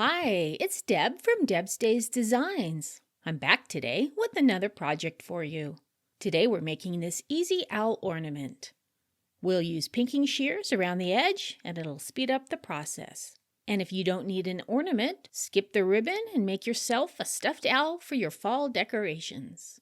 Hi, it's Deb from Deb's Days Designs. I'm back today with another project for you. Today we're making this easy owl ornament. We'll use pinking shears around the edge and it'll speed up the process. And if you don't need an ornament, skip the ribbon and make yourself a stuffed owl for your fall decorations.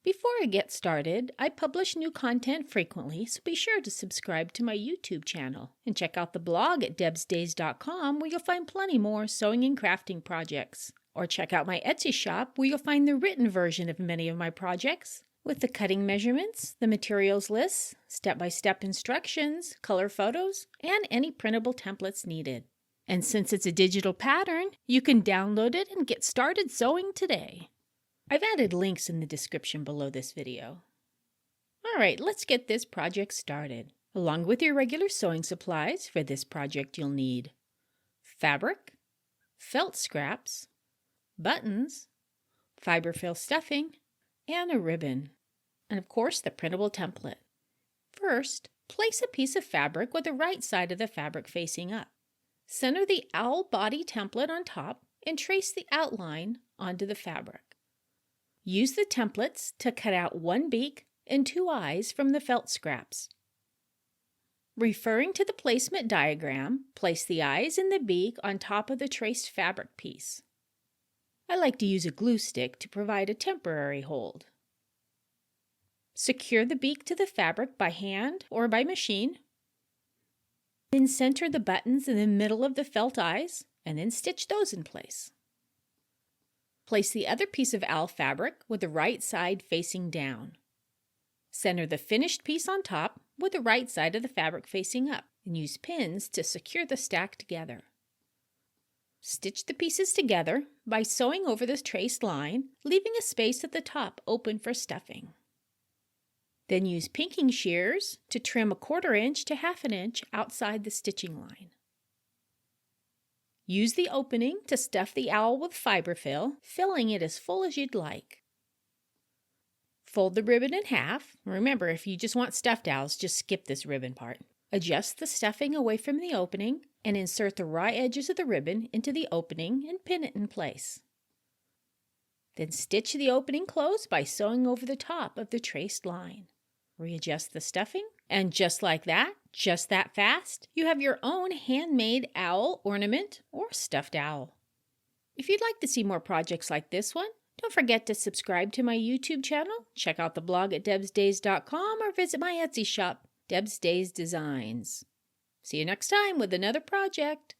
Before I get started, I publish new content frequently, so be sure to subscribe to my YouTube channel and check out the blog at debsdays.com where you'll find plenty more sewing and crafting projects. Or check out my Etsy shop where you'll find the written version of many of my projects with the cutting measurements, the materials lists, step-by-step instructions, color photos, and any printable templates needed. And since it's a digital pattern, you can download it and get started sewing today. I've added links in the description below this video. Alright, let's get this project started. Along with your regular sewing supplies, for this project you'll need fabric, felt scraps, buttons, fiberfill stuffing, and a ribbon. And of course the printable template. First, place a piece of fabric with the right side of the fabric facing up. Center the owl body template on top and trace the outline onto the fabric. Use the templates to cut out one beak and two eyes from the felt scraps. Referring to the placement diagram, place the eyes and the beak on top of the traced fabric piece. I like to use a glue stick to provide a temporary hold. Secure the beak to the fabric by hand or by machine. Then center the buttons in the middle of the felt eyes and then stitch those in place. Place the other piece of owl fabric with the right side facing down. Center the finished piece on top with the right side of the fabric facing up and use pins to secure the stack together. Stitch the pieces together by sewing over the traced line, leaving a space at the top open for stuffing. Then use pinking shears to trim 1/4 inch to 1/2 inch outside the stitching line. Use the opening to stuff the owl with fiberfill, filling it as full as you'd like. Fold the ribbon in half. Remember, if you just want stuffed owls, just skip this ribbon part. Adjust the stuffing away from the opening and insert the raw edges of the ribbon into the opening and pin it in place. Then stitch the opening closed by sewing over the top of the traced line. Readjust the stuffing, and just like that, just that fast, you have your own handmade owl ornament or stuffed owl. If you'd like to see more projects like this one, don't forget to subscribe to my YouTube channel, check out the blog at debsdays.com, or visit my Etsy shop, Deb's Days Designs. See you next time with another project.